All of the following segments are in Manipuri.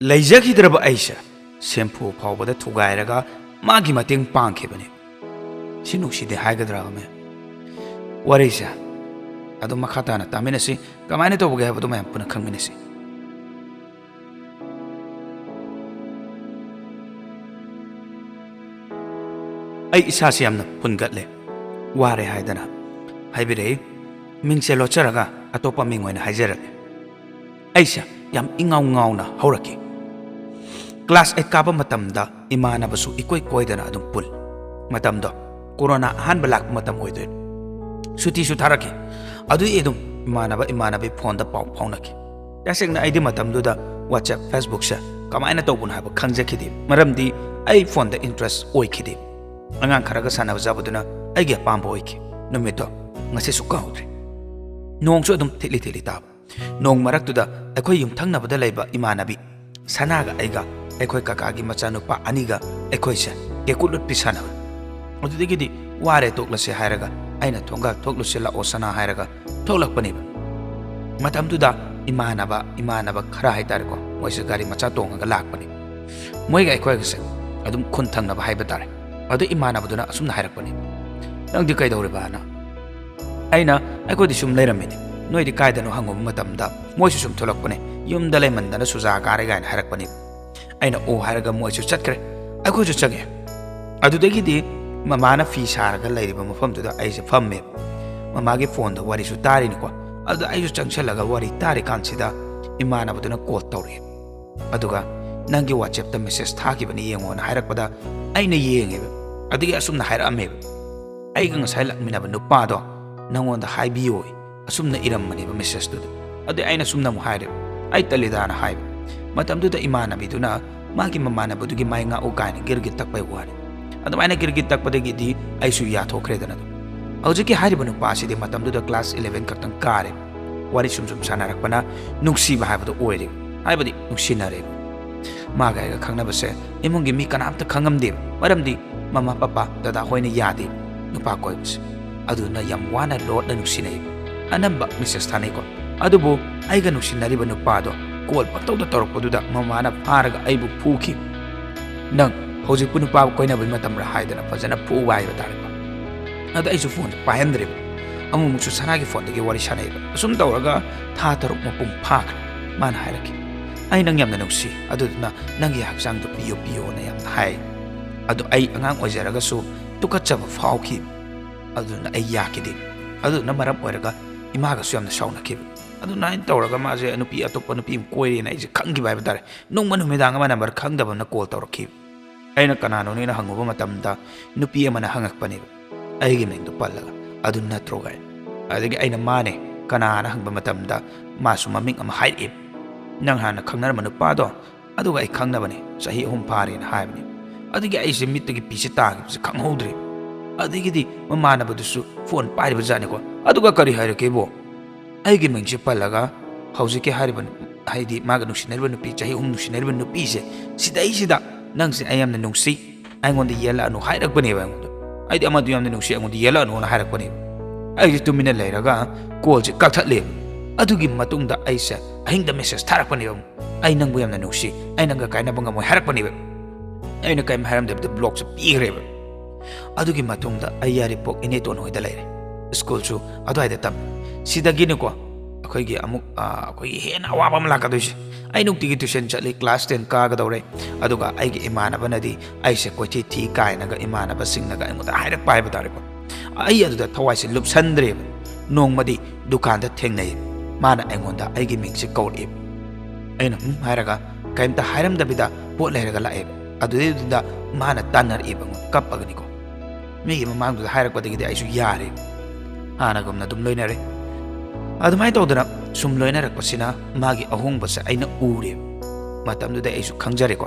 ꯂꯩꯖꯈꯤꯗ꯭ꯔꯕ ꯑꯩꯁꯦ ꯁꯦꯝꯐꯨ ꯐꯥꯎꯕꯗ ꯊꯨꯒꯥꯏꯔꯒ ꯃꯥꯒꯤ ꯃꯇꯦꯡ ꯄꯥꯡꯈꯤꯕꯅꯤ ꯁꯤ ꯅꯨꯡꯁꯤꯗꯦ ꯍꯥꯏꯒꯗ꯭ꯔꯥꯕꯅꯦ ꯋꯥꯔꯤꯁꯦ ꯑꯗꯨꯝ ꯃꯈꯥ ꯇꯥꯅ ꯇꯥꯃꯤꯟꯅꯁꯤ ꯀꯃꯥꯏꯅ ꯇꯧꯕꯒꯦ ꯍꯥꯏꯕꯗꯨ ꯃꯌꯥꯝ ꯄꯨꯟꯅ ꯈꯪꯃꯤꯟꯅꯁꯤ ꯑꯩ ꯏꯁꯥꯁꯤ ꯌꯥꯝꯅ ꯐꯨꯟꯒꯠꯂꯦ ꯋꯥꯔꯦ ꯍꯥꯏꯗꯅ ꯍꯥꯏꯕꯤꯔꯛꯏ ꯃꯤꯡꯁꯦ ꯂꯣꯠꯆꯔꯒ ꯑꯇꯣꯞꯄ ꯃꯤꯡ ꯑꯣꯏꯅ ꯍꯥꯏꯖꯔꯒꯦ ꯑꯩꯁꯦ ꯌꯥꯝ ꯏꯉꯥꯎ ꯉꯥꯎꯅ ꯍꯧꯔꯛꯈꯤ ꯀ꯭ꯂꯥꯁ 8 ꯀꯥꯕ ꯃꯇꯝꯗ ꯏꯃꯥꯟꯅꯕꯁꯨ ꯏꯀꯣꯏ ꯀꯣꯏꯗꯅ ꯑꯗꯨꯝ ꯄꯨꯜ ꯃꯇꯝꯗꯣ ꯀꯣꯔꯣꯅꯥ ꯑꯍꯥꯟꯕ ꯂꯥꯛꯄ ꯃꯇꯝ ꯑꯣꯏꯗꯣꯏꯅꯤ ꯁꯨꯇꯤꯁꯨ ꯊꯥꯔꯛꯈꯤ ꯑꯗꯨꯒꯤ ꯑꯗꯨꯝ ꯏꯃꯥꯟꯅꯕꯤ ꯐꯣꯟꯗ ꯄꯥꯎ ꯐꯥꯎꯅꯈꯤ ꯇꯁꯦꯡꯅ ꯑꯩꯗꯤ ꯃꯇꯝꯗꯨꯗ ꯋꯥꯆꯦꯞ ꯐꯦꯁꯕꯨꯛꯁꯦ ꯀꯃꯥꯏꯅ ꯇꯧꯕꯅꯣ ꯍꯥꯏꯕ ꯈꯪꯖꯈꯤꯗꯦ ꯃꯔꯝꯗꯤ ꯑꯩ ꯐꯣꯟꯗ ꯏꯟꯇꯔꯦꯁ ꯑꯣꯏꯈꯤꯗꯦ ꯑꯉꯥꯡ ꯈꯔꯒ ꯁꯥꯟꯅꯕꯖꯕꯗꯨꯅ ꯑꯩꯒꯤ ꯑꯄꯥꯝꯕ ꯑꯣꯏꯈꯤ ꯅꯨꯃꯤꯠꯇꯣ ꯉꯁꯤꯁꯨ ꯀꯥꯎꯗ꯭ꯔꯤ ꯅꯣꯡꯁꯨ ꯑꯗꯨꯝ ꯊꯤꯠꯂꯤ ꯇꯥꯕ ꯅꯣꯡ ꯃꯔꯛꯇꯨꯗ ꯑꯩꯈꯣꯏ ꯌꯨꯝꯊꯪꯅꯕꯗ ꯂꯩꯕ ꯏꯃꯥꯟꯅꯕꯤ ꯁꯅꯥꯒ ꯑꯩꯒ ꯑꯩꯈꯣꯏ ꯀꯀꯥꯒꯤ ꯃꯆꯥꯅꯨꯄꯥ ꯑꯅꯤꯒ ꯑꯩꯈꯣꯏꯁꯦ ꯀꯦꯀꯨꯠ ꯂꯨꯠꯄꯤ ꯁꯥꯟꯅꯕ ꯑꯗꯨꯗꯒꯤꯗꯤ ꯋꯥꯔꯦ ꯇꯣꯛꯂꯁꯦ ꯍꯥꯏꯔꯒ ꯑꯩꯅ ꯊꯣꯡꯒꯥꯜ ꯊꯣꯛꯂꯨꯁꯦ ꯂꯥꯛꯑꯣ ꯁꯅꯥ ꯍꯥꯏꯔꯒ ꯊꯣꯛꯂꯛꯄꯅꯦꯕ ꯃꯇꯝꯗꯨꯗ ꯏꯃꯥꯟꯅꯕ ꯈꯔ ꯍꯥꯏꯇꯥꯔꯦꯀꯣ ꯃꯣꯏꯁꯦ ꯒꯥꯔꯤ ꯃꯆꯥ ꯇꯣꯡꯉꯒ ꯂꯥꯛꯄꯅꯤ ꯃꯣꯏꯒ ꯑꯩꯈꯣꯏꯒꯁꯦ ꯑꯗꯨꯝ ꯈꯨꯟ ꯊꯪꯅꯕ ꯍꯥꯏꯕ ꯇꯥꯔꯦ ꯑꯗꯨ ꯏꯃꯥꯟꯅꯕꯗꯨꯅ ꯑꯁꯨꯝꯅ ꯍꯥꯏꯔꯛꯄꯅꯤ ꯅꯪꯗꯤ ꯀꯩꯗꯧꯔꯤꯕꯅ ꯑꯩꯅ ꯑꯩꯈꯣꯏꯗꯤ ꯁꯨꯝ ꯂꯩꯔꯝꯃꯤꯅꯤ ꯅꯣꯏꯗꯤ ꯀꯥꯏꯗꯅꯣ ꯍꯪꯉꯨꯕ ꯃꯇꯝꯗ ꯃꯣꯏꯁꯨ ꯁꯨꯝ ꯊꯣꯛꯂꯛꯄꯅꯦ ꯌꯨꯝꯗ ꯂꯩꯃꯟꯗꯅ ꯁꯨꯖꯥ ꯀꯥꯔꯦ ꯀꯥꯏꯅ ꯍꯥꯏꯔꯛꯄꯅꯤ ꯑꯩꯅ ꯑꯣ ꯍꯥꯏꯔꯒ ꯃꯣꯏꯁꯨ ꯆꯠꯈ꯭ꯔꯦ ꯑꯩꯈꯣꯏꯁꯨ ꯆꯪꯉꯦ ꯑꯗꯨꯗꯒꯤꯗꯤ ꯃꯃꯥꯅ ꯐꯤ ꯁꯥꯔꯒ ꯂꯩꯔꯤꯕ ꯃꯐꯝꯗꯨꯗ ꯑꯩꯁꯦ ꯐꯝꯃꯦ ꯃꯃꯥꯒꯤ ꯐꯣꯟꯗ ꯋꯥꯔꯤꯁꯨ ꯇꯥꯔꯤꯅꯤꯀꯣ ꯑꯗꯨꯗ ꯑꯩꯁꯨ ꯆꯪꯁꯜꯂꯒ ꯋꯥꯔꯤ ꯇꯥꯔꯤꯀꯥꯟꯁꯤꯗ ꯏꯃꯥꯟꯅꯕꯗꯨꯅ ꯀꯣꯜ ꯇꯧꯔꯛꯑꯦ ꯑꯗꯨꯒ ꯅꯪꯒꯤ ꯋꯥꯆꯦꯞꯇ ꯃꯦꯁꯦꯖ ꯊꯥꯈꯤꯕꯅꯤ ꯌꯦꯡꯉꯣꯅ ꯍꯥꯏꯔꯛꯄꯗ ꯑꯩꯅ ꯌꯦꯡꯉꯦꯕ ꯑꯗꯨꯒꯤ ꯑꯁꯨꯝꯅ ꯍꯥꯏꯔꯛꯑꯝꯃꯦꯕ ꯑꯩꯒ ꯉꯁꯥꯏ ꯂꯥꯛꯃꯤꯟꯅꯕ ꯅꯨꯄꯥꯗꯣ ꯅꯪꯉꯣꯟꯗ ꯍꯥꯏꯕꯤꯌꯣ ꯑꯁꯨꯝꯅ ꯏꯔꯝꯕꯅꯦꯕ ꯃꯦꯁꯦꯖꯇꯨꯗ ꯑꯗꯨ ꯑꯩꯅ ꯁꯨꯝꯅ ꯑꯃꯨꯛ ꯍꯥꯏꯔꯦꯕ ꯑꯩ ꯇꯜꯂꯤꯗꯥꯅ ꯍꯥꯏꯕ ꯃꯇꯝꯗꯨꯗ ꯏꯃꯥꯟꯅꯕꯤꯗꯨꯅ ꯃꯥꯒꯤ ꯃꯃꯥꯟꯅꯕꯗꯨꯒꯤ ꯃꯥꯏ ꯉꯥꯛꯎ ꯀꯥꯏꯅ ꯒꯤꯔꯒꯤꯠ ꯇꯛꯄꯩ ꯋꯥꯅꯤ ꯑꯗꯨꯃꯥꯏꯅ ꯒꯤꯔꯒꯤꯠ ꯇꯛꯄꯗꯒꯤꯗꯤ ꯑꯩꯁꯨ ꯌꯥꯊꯣꯛꯈ꯭ꯔꯦꯗꯅ ꯍꯧꯖꯤꯛꯀꯤ ꯍꯥꯏꯔꯤꯕ ꯅꯨꯄꯥꯁꯤꯗꯤ ꯃꯇꯝꯗꯨꯗ ꯀ꯭ꯂꯥꯁ 11 ꯈꯛꯇꯪ ꯀꯥꯔꯦ ꯋꯥꯔꯤ ꯁꯨꯝ ꯁꯥꯟꯅꯔꯛꯄꯅ ꯅꯨꯡꯁꯤꯕ ꯍꯥꯏꯕꯗꯣ ꯑꯣꯏꯔꯦꯕ ꯍꯥꯏꯕꯗꯤ ꯅꯨꯡꯁꯤꯅꯔꯦꯕ ꯃꯥꯒ ꯑꯩꯒ ꯈꯪꯅꯕꯁꯦ ꯏꯃꯨꯡꯒꯤ ꯃꯤ ꯀꯅꯥꯝꯇ ꯈꯪꯉꯝꯗꯦꯕ ꯃꯔꯝꯗꯤ ꯃꯃꯥ ꯄꯄꯥ ꯗꯗꯥ ꯍꯣꯏꯅ ꯌꯥꯗꯦ ꯅꯨꯄꯥ ꯀꯣꯏꯕꯁꯦ ꯑꯗꯨꯅ ꯌꯥꯝ ꯋꯥꯅ ꯂꯣꯠꯅ ꯅꯨꯡꯁꯤꯅꯩ ꯑꯅꯝꯕ ꯃꯦꯁꯦꯖ ꯊꯥꯅꯩꯀꯣ ꯑꯗꯨꯕꯨ ꯑꯩꯒ ꯅꯨꯡꯁꯤꯅꯔꯤꯕ ꯅꯨꯄꯥꯗꯣ ꯀꯣꯜ ꯄꯪꯇꯧꯗ ꯇꯧꯔꯛꯄꯗꯨꯗ ꯃꯃꯥꯅ ꯐꯥꯔꯒ ꯑꯩꯕꯨ ꯐꯨꯈꯤ ꯅꯪ ꯍꯧꯖꯤꯛꯄꯨ ꯅꯨꯄꯥ ꯀꯣꯏꯅꯕꯒꯤ ꯃꯇꯝꯔ ꯍꯥꯏꯗꯅ ꯐꯖꯅ ꯐꯨꯕ ꯍꯥꯏꯕ ꯇꯥꯔꯦꯀꯣ ꯑꯗ ꯑꯩꯁꯨ ꯐꯣꯟ ꯄꯥꯏꯍꯟꯗ꯭ꯔꯦꯕ ꯑꯃꯨꯛꯁꯨ ꯁꯅꯥꯒꯤ ꯐꯣꯟꯗꯒꯤ ꯋꯥꯔꯤ ꯁꯥꯟꯅꯩꯕ ꯑꯁꯨꯝ ꯇꯧꯔꯒ ꯊꯥ 3 ꯃꯄꯨꯡ ꯐꯥꯈ꯭ꯔꯦ ꯃꯥꯅ ꯍꯥꯏꯔꯛꯈꯤ ꯑꯩ ꯅꯪ ꯌꯥꯝꯅ ꯅꯨꯡꯁꯤ ꯑꯗꯨꯗꯨꯅ ꯅꯪꯒꯤ ꯍꯛꯆꯥꯡꯗꯣ ꯄꯤꯌꯣꯅ ꯌꯥꯝꯅ ꯍꯥꯏ ꯑꯗꯨ ꯑꯩ ꯑꯉꯥꯡ ꯑꯣꯏꯖꯔꯒꯁꯨ ꯇꯨꯀꯠꯆꯕ ꯐꯥꯎꯈꯤ ꯑꯗꯨꯅ ꯑꯩ ꯌꯥꯈꯤꯗꯦ ꯑꯗꯨꯅ ꯃꯔꯝ ꯑꯣꯏꯔꯒ ꯏꯃꯥꯒꯁꯨ ꯌꯥꯝꯅ ꯁꯥꯎꯅꯈꯤꯕ ꯑꯗꯨꯅ ꯑꯩꯅ ꯇꯧꯔꯒ ꯃꯥꯁꯦ ꯑꯇꯣꯞꯄ ꯅꯨꯄꯤ ꯑꯃ ꯀꯣꯏꯔꯦꯅ ꯑꯩꯁꯦ ꯈꯪꯈꯤꯕ ꯍꯥꯏꯕ ꯇꯥꯔꯦ ꯅꯣꯡꯃ ꯅꯨꯃꯤꯗꯥꯡ ꯑꯃ ꯅꯝꯕꯔ ꯈꯪꯗꯕꯅ ꯀꯣꯜ ꯇꯧꯔꯛꯈꯤꯕ ꯑꯩꯅ ꯀꯅꯥꯅꯣꯅꯦꯅ ꯍꯪꯉꯨꯕ ꯃꯇꯝꯗ ꯅꯨꯄꯤ ꯑꯃꯅ ꯍꯪꯉꯛꯄꯅꯦꯕ ꯑꯩꯒꯤ ꯃꯤꯡꯗꯣ ꯄꯜꯂꯒ ꯑꯗꯨ ꯅꯠꯇ꯭ꯔꯣ ꯒꯥꯏ ꯑꯗꯒꯤ ꯑꯩꯅ ꯃꯥꯅꯦ ꯀꯅꯥꯅ ꯍꯪꯕ ꯃꯇꯝꯗ ꯃꯥꯁꯨ ꯃꯃꯤꯡ ꯑꯃ ꯍꯥꯏꯔꯛꯑꯦ ꯅꯪ ꯍꯥꯟꯅ ꯈꯪꯅꯔꯝꯕ ꯅꯨꯄꯥꯗꯣ ꯑꯗꯨꯒ ꯑꯩ ꯈꯪꯅꯕꯅꯦ ꯆꯍꯤ 3 ꯐꯥꯔꯦꯅ ꯍꯥꯏꯕꯅꯦ ꯑꯗꯒꯤ ꯑꯩꯁꯦ ꯃꯤꯠꯇꯒꯤ ꯄꯤꯁꯦ ꯇꯥꯈꯤꯕꯁꯦ ꯈꯪꯍꯧꯗ꯭ꯔꯦ ꯑꯗꯒꯤꯗꯤ ꯃꯃꯥꯟꯅꯕꯗꯨꯁꯨ ꯐꯣꯟ ꯄꯥꯏꯔꯤꯕ ꯖꯥꯠꯅꯤꯀꯣ ꯑꯗꯨꯒ ꯀꯔꯤ ꯍꯥꯏꯔꯛꯀꯦꯕꯣ ꯑꯩꯒꯤ ꯃꯤꯡꯁꯦ ꯄꯜꯂꯒ ꯍꯧꯖꯤꯛꯀꯤ ꯍꯥꯏꯔꯤꯕ ꯍꯥꯏꯗꯤ ꯃꯥꯒ ꯅꯨꯡꯁꯤꯅꯔꯤꯕ ꯅꯨꯄꯤ ꯆꯍꯤ 3 ꯅꯨꯡꯁꯤꯅꯔꯤꯕ ꯅꯨꯄꯤꯁꯦ ꯁꯤꯗꯩꯁꯤꯗ ꯅꯪꯁꯦ ꯑꯩ ꯌꯥꯝꯅ ꯅꯨꯡꯁꯤ ꯑꯩꯉꯣꯟꯗ ꯌꯦꯜꯂꯛꯑꯅꯨ ꯍꯥꯏꯔꯛꯄꯅꯦꯕ ꯑꯩꯉꯣꯟꯗ ꯑꯩꯗꯤ ꯑꯃꯗꯨ ꯌꯥꯝꯅ ꯅꯨꯡꯁꯤ ꯑꯩꯉꯣꯟꯗ ꯌꯦꯜꯂꯛꯑꯅꯨꯅ ꯍꯥꯏꯔꯛꯄꯅꯦꯕ ꯑꯩꯁꯦ ꯇꯨꯃꯤꯟꯅ ꯂꯩꯔꯒ ꯀꯣꯜꯁꯦ ꯀꯛꯊꯠꯂꯦꯕ ꯑꯗꯨꯒꯤ ꯃꯇꯨꯡꯗ ꯑꯩꯁꯦ ꯑꯍꯤꯡꯗ ꯃꯦꯁꯦꯖ ꯊꯥꯔꯛꯄꯅꯦꯕ ꯑꯩ ꯅꯪꯕꯨ ꯌꯥꯝꯅ ꯅꯨꯡꯁꯤ ꯑꯩ ꯅꯪꯒ ꯀꯥꯏꯅꯕ ꯉꯝꯃꯣꯏ ꯍꯥꯏꯔꯛꯄꯅꯦꯕ ꯑꯩꯅ ꯀꯔꯤꯝ ꯍꯥꯏꯔꯝꯗꯕꯤꯗ ꯕ꯭ꯂꯣꯛꯁꯦ ꯄꯤꯈ꯭ꯔꯦꯕ ꯑꯗꯨꯒꯤ ꯃꯇꯨꯡꯗ ꯑꯩ ꯌꯥꯔꯤꯄꯣꯛ ꯏꯅꯦꯇꯣꯟ ꯍꯣꯏꯗ ꯂꯩꯔꯦ ꯁ꯭ꯀꯨꯜꯁꯨ ꯑꯗꯨꯋꯥꯏꯗ ꯇꯝꯃꯦ ꯁꯤꯗꯒꯤꯅꯤꯀꯣ ꯑꯩꯈꯣꯏꯒꯤ ꯍꯦꯟꯅ ꯑꯋꯥꯕ ꯑꯃ ꯂꯥꯛꯀꯗꯣꯏꯁꯦ ꯑꯩ ꯅꯨꯡꯇꯤꯒꯤ ꯇ꯭ꯌꯨꯁꯟ ꯆꯠꯂꯤ ꯀ꯭ꯂꯥꯁ 10 ꯀꯥꯒꯗꯧꯔꯦ ꯑꯗꯨꯒ ꯑꯩꯒꯤ ꯏꯃꯥꯟꯅꯕꯅꯗꯤ ꯑꯩꯁꯦ ꯀꯣꯏꯊꯤ ꯊꯤ ꯀꯥꯏꯅꯒ ꯏꯃꯥꯟꯅꯕꯁꯤꯡꯅꯒ ꯑꯩꯉꯣꯟꯗ ꯍꯥꯏꯔꯛꯄ ꯍꯥꯏꯕ ꯇꯥꯔꯦꯀꯣ ꯑꯩ ꯑꯗꯨꯗ ꯊꯋꯥꯏꯁꯦ ꯂꯨꯞꯁꯟꯗ꯭ꯔꯦꯕ ꯅꯣꯡꯃꯗꯤ ꯗꯨꯀꯥꯟꯗ ꯊꯦꯡꯅꯩ ꯃꯥꯅ ꯑꯩꯉꯣꯟꯗ ꯑꯩꯒꯤ ꯃꯤꯡꯁꯦ ꯀꯧꯔꯛꯑꯦꯕ ꯑꯩꯅ ꯍꯥꯏꯔꯒ ꯀꯩꯝꯇ ꯍꯥꯏꯔꯝꯗꯕꯤꯗ ꯄꯣꯠ ꯂꯩꯔꯒ ꯂꯥꯛꯑꯦꯕ ꯑꯗꯨꯗꯩꯗꯨꯗ ꯃꯥꯅ ꯇꯥꯟꯅꯔꯛꯑꯦꯕ ꯀꯞꯄꯒꯅꯤꯀꯣ ꯃꯤꯒꯤ ꯃꯃꯥꯡꯗꯨꯗ ꯍꯥꯏꯔꯛꯄꯗꯒꯤꯗꯤ ꯑꯩꯁꯨ ꯌꯥꯔꯦ ꯍꯥꯟꯅꯒꯨꯝꯅ ꯑꯗꯨꯝ ꯂꯣꯏꯅꯔꯦ ꯑꯗꯨꯃꯥꯏꯅ ꯇꯧꯗꯅ ꯁꯨꯝ ꯂꯣꯏꯅꯔꯛꯄꯁꯤꯅ ꯃꯥꯒꯤ ꯑꯍꯣꯡꯕꯁꯦ ꯑꯩꯅ ꯎꯔꯦꯕ ꯃꯇꯝꯗꯨꯗ ꯑꯩꯁꯨ ꯈꯪꯖꯔꯦꯀꯣ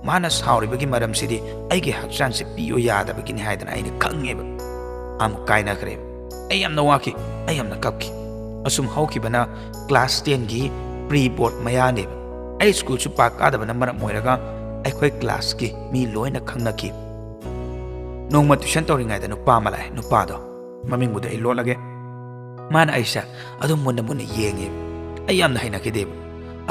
ꯃꯥꯅ ꯁꯥꯎꯔꯤꯕꯒꯤ ꯃꯔꯝꯁꯤꯗꯤ ꯑꯩꯒꯤ ꯍꯛꯆꯥꯡꯁꯦ ꯄꯤꯌꯣ ꯌꯥꯗꯕꯒꯤꯅꯤ ꯍꯥꯏꯗꯅ ꯑꯩꯅ ꯈꯪꯉꯦꯕ ꯑꯃꯨꯛ ꯀꯥꯏꯅꯈ꯭ꯔꯦꯕ ꯑꯩ ꯌꯥꯝꯅ ꯋꯥꯈꯤ ꯑꯩ ꯌꯥꯝꯅ ꯀꯞꯈꯤ ꯑꯁꯨꯝ ꯍꯧꯈꯤꯕꯅ ꯀ꯭ꯂꯥꯁ 10ꯒꯤ ꯄ꯭ꯔꯤ ꯕꯣꯔꯗ ꯃꯌꯥꯅꯦꯕ ꯑꯩ ꯁ꯭ꯀꯨꯜꯁꯨ ꯄꯥꯛ ꯀꯥꯗꯕꯅ ꯃꯔꯝ ꯑꯣꯏꯔꯒ ꯑꯩꯈꯣꯏ ꯀ꯭ꯂꯥꯁꯀꯤ ꯃꯤ ꯂꯣꯏꯅ ꯈꯪꯅꯈꯤ ꯅꯣꯡꯃ ꯇ꯭ꯌꯨꯁꯟ ꯇꯧꯔꯤꯉꯩꯗ ꯅꯨꯄꯥ ꯑꯃ ꯂꯥꯛꯑꯦ ꯅꯨꯄꯥꯗꯣ ꯃꯃꯤꯡꯕꯨꯗꯤ ꯑꯩ ꯂꯣꯠꯂꯒꯦ ꯃꯥꯅ ꯑꯩꯁꯦ ꯑꯗꯨꯝ ꯃꯨꯟꯅ ꯌꯦꯡꯉꯦꯕ ꯑꯩ ꯌꯥꯝꯅ ꯍꯩꯅꯈꯤꯗꯦꯕ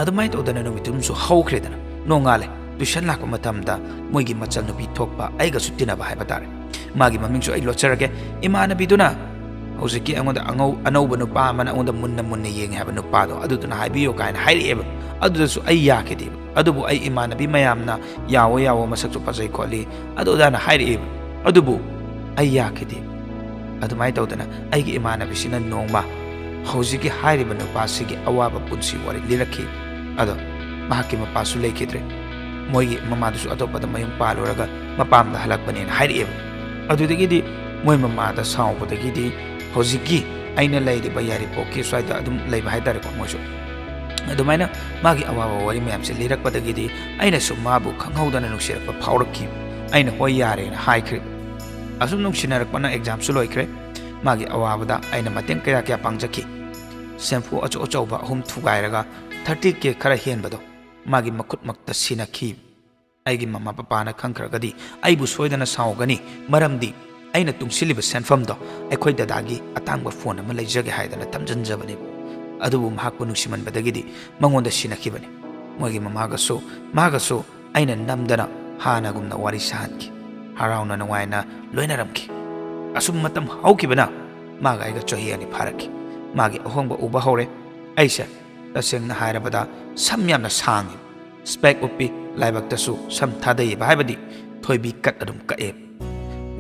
ꯑꯗꯨꯃꯥꯏꯅ ꯇꯧꯗꯅ ꯅꯨꯃꯤꯠꯇꯨꯝꯁꯨ ꯍꯧꯈ꯭ꯔꯦꯗꯅ nongale tuition lakpa matamda moigi machal nupi thokpa aiga su tinaba haiba tare magi maming su ai locharage imana biduna hojiki angoda anauba nupa mana angoda munna yeng haba nupa do aduduna haibiyo kaina hairieba adudasu ai yakidi adubu ai imana bi mayamna yawo masaksu pajai kholi adudana hairieba adubu ai yakidi adumai tawdana aigi imana bisina nongma hojiki hairiba nupa sigi awaba punsi wari lirakhi ado mahaki mapasu lekhidre moigi mamadusu atopada mayum paluraga mapamda halakpane hairieba adudagidi moi mamada saubadagidi hojiki aina leiriba yari poki swaida adum leiba haidare ko moisu adumaina magi awaba wari mayam se lirakpadagidi aina su mabu khanghaudana nungsirakpa phaurakhi aina hoi yare na haikri asum nungshinarakpana exam su loikre magi awabada aina mateng kaya pangjaki semfu achauba hum thugairaga 30k khara henbado magi makut makta sinakhi aigi mama papa na khangkragadi aibu soidana saugani maramdi aina tungsiliba senfamdo aikhoi dadagi atangba phone ama leijage haidana tamjanjabani adubu mahakpu nungsimanbadagidi mangonda sinakhibani moigi magaso aina namdana hanagumna wari sahanki harauna nawaina loinaramki asum matam haukibana maga aiga chahi ani pharaki magi ahongba uba hore aisa tasengna hairabada samyamna sangi spek upi laibaktasu sam thadai haibadi thoibi kat adum kae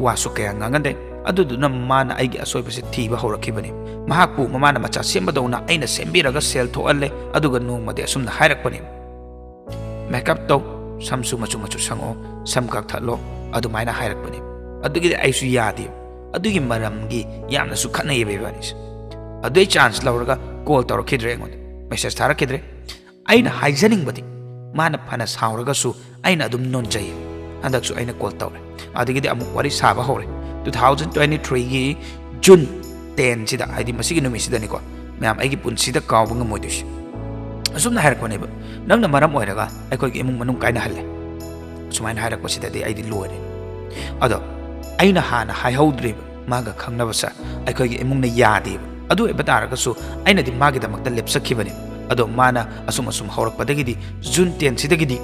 wasu kaya ngangande aduduna mana aigi asoibase thiba horakibani mahakpu mamana macha sembadona aina sembiraga sel thoalle aduga nongmade asumna hairakpani makeup to samsu machu sango samkak thalo adumaina hairakpani adugi aisu yadi adugi maramgi yamna su khanai bebanis adui chance lauraga call tawrakidre ngon message tharakidre aina haijaning badi mana phana sauraga su aina adum nonjai handaksu aina call tawre adigidi amu wari saba hore 2023 gi June 10 sida haidi masigi numi sida niko mayam aigi punsida kawba ngamoidusi asumna hairakpani ba nangna maram oiraga aikoi gi imung manung kaina halle sumaina hairakpa sida de aidi loire ado aina hana haihauddri maga khangnabasa aikoi gi imungna yadi adu ebataragasu aina di magi damakta lepsakhibani ado mana asum haurakpadagidi June 10 sidagidi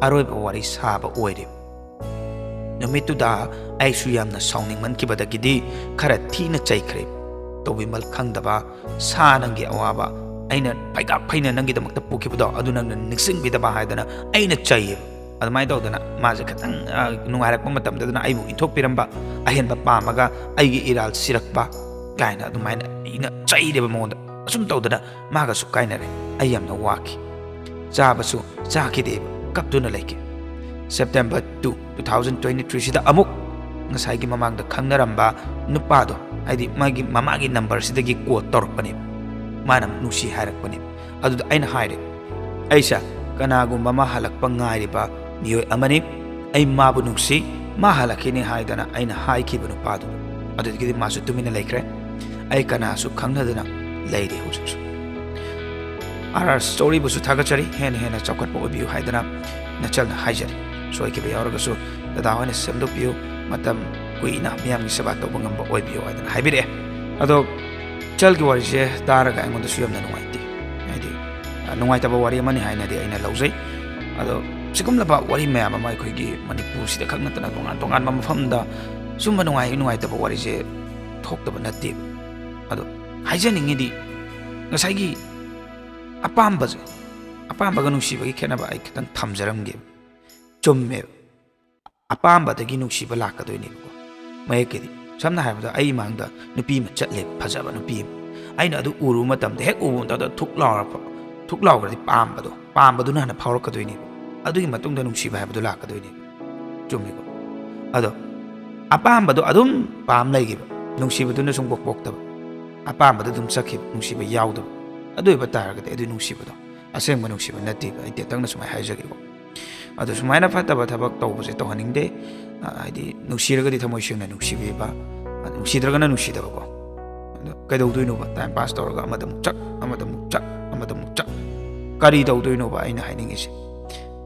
aroiba wari saba oire numituda aisu yamna sauningman kibadagidi khara thina chaikhre tobimal khangdaba sa nangi awaba aina paiga phaina nangi damakta pukibudo adu nangna nixing bidaba haidana aina chaiye adumai tawdana maje khatang nungairakpa matamdana aibu inthokpiramba ahenba pamaga aigi iral sirakpa kaina adumaina ina chaideba monda asum tawdana maga su kainare ayamna waki chabasu chakideba kaptuna leke September 2 2023 sida amuk ngasai mamangda khangnaramba nupado haidi magi mamagi number sidagi call torpani manam nusi hairakpani aduda aina haire aisa kanagumba ma halakpa ngairiba miyoi amani ai mabu nungsi ma halakini haidana aina haikiba nupado adugidi masu tumina laikre ai kanasu khangnadana leide hujuksu story busu thagachari hena chakatpa obiu haidana nachalna haijari soikiba yauragasu dada hoine semdokpiyu matam kuina miyamgi seba tawba ngamba oibiu haidana haibire ado chalgi warise taraga aingonda suyamna nungaiti haidi nungaitaba wari amani hainadi aina laujai ado sikumlaba wari mayam ama aikoigi manipur sida khaknatana tongan mafamda sumba nungaitaba warise thoktaba natte ado haijaningidi ngasai apambaga nungshibagi khenaba ai khitang thamjaramge chumme apambadagi nungsiba lakadoinebako mayekedi samna haibada ai mangda nupi ma chatle phajaba nupi aina adu uru matamda hek ubu tada thuklawgradi pambadu na phaurakkadoine adugi matungda nungsiba haibadu lakadoine chummeko ado apambadu adum pam laigiba nungsibaduna sung bokboktaba apambadu dum sakhiba nungsiba yaudaba aduiba taragade adu nungsibado asengba nungsiba nattiba ai tetangna sumai haijageko adu sumaina fataba thabak tawbase tawhaningde haidi nungsiragadi thamoi sengna nungsibiba nungsidragana nungsidabako kaidawdoinoba time pass tawraga amadamuk chak kari tawdoinoba aina hainingise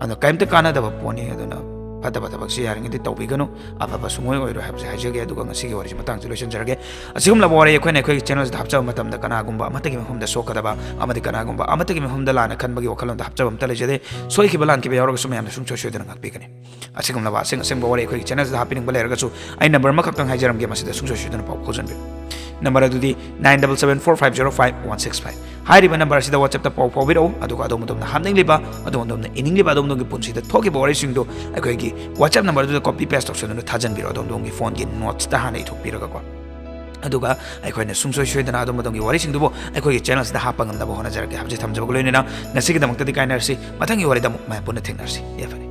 adu kaimta kanadaba poni aduna ꯐꯠꯇꯕ ꯊꯕꯛꯁꯤ ꯌꯥꯔꯤꯉꯩꯗꯤ ꯇꯧꯕꯤꯒꯅꯨ ꯑꯐꯕ ꯁꯨꯡꯑꯣꯏ ꯑꯣꯏꯔꯣꯏ ꯍꯥꯏꯕꯁꯤ ꯍꯥꯏꯖꯒꯦ ꯑꯗꯨꯒ ꯉꯁꯤꯒꯤ ꯋꯥꯔꯤꯁꯤ ꯃꯇꯥꯡꯁꯤ ꯂꯣꯏꯁꯤꯟꯖꯔꯒꯦ ꯑꯁꯤꯒꯨꯝꯂꯕ ꯋꯥꯔꯤ ꯑꯩꯈꯣꯏꯅ ꯑꯩꯈꯣꯏꯒꯤ ꯆꯦꯅꯦꯜꯁꯤꯗ ꯍꯥꯞꯆꯕ ꯃꯇꯝꯗ ꯀꯅꯥꯒꯨꯝꯕ ꯑꯃꯠꯇꯒꯤ ꯃꯐꯝꯗ ꯁꯣꯛꯀꯗꯕ ꯑꯃꯗꯤ ꯀꯅꯥꯒꯨꯝꯕ ꯑꯃꯠꯇꯒꯤ ꯃꯐꯝꯗ ꯂꯥꯟꯅ ꯈꯟꯕꯒꯤ ꯋꯥꯈꯜꯂꯣꯟꯗ ꯍꯥꯞꯆꯕ ꯑꯝꯇ ꯂꯩꯖꯗꯦ ꯁꯣꯏꯈꯤꯕ ꯂꯥꯟꯈꯤꯕ ꯌꯥꯎꯔꯒꯁꯨ ꯃꯌꯥꯝꯅ ꯁꯨꯡꯁꯣꯏ ꯁꯣꯏꯗꯅ ꯉꯥꯛꯄꯤꯒꯅꯤ ꯑꯁꯤꯒꯨꯝꯂꯕ ꯑꯁꯦꯡꯕ ꯋꯥꯔꯤ ꯑꯩꯈꯣꯏꯒꯤ ꯆꯦꯅꯦꯜꯁꯤꯗ ꯍꯥꯞꯄꯤꯅꯤꯡꯕ ꯂꯩꯔꯒꯁꯨ ꯑꯩ ꯅꯝꯕꯔ ꯑꯃꯈꯛꯇꯪ ꯍꯥꯏꯖꯔꯝꯒꯦ ꯃꯁꯤꯗ ꯁꯨꯡꯁꯣꯏ ꯁꯣꯏꯗꯅ ꯄꯥꯎ ꯐꯥꯎꯖꯟꯕꯤꯌꯨ नंबर अदुदी 9774505165 हाइरिबा नंबर असिदा WhatsApp ता पाउ फाउबिरौ अदुगा अदोमदोमना हामनिंगलिबा अदोमदोमना इनिंगलिबा अदोमदोमगी पुनसिदा थोकिबा वारिसिंदो अखोइगी WhatsApp नंबर दुदा कॉपी पेस्ट ऑप्शन थाजनबिरो अदोमदोमगी फोन की नोट्स ता हानै थोकबिरगको अदुगा अखोइना सुंसोय सोयदना अदोमदोमगी वारिसिंदुबो अखोइगी चैनल सिदा हापा ngam होना जरगे हाबजे थमजबगो लोइनेना ngasiगी दमक्तदि काइनरसि मथंगी वारिदा मुक मा पुना थेंनरसि याफानि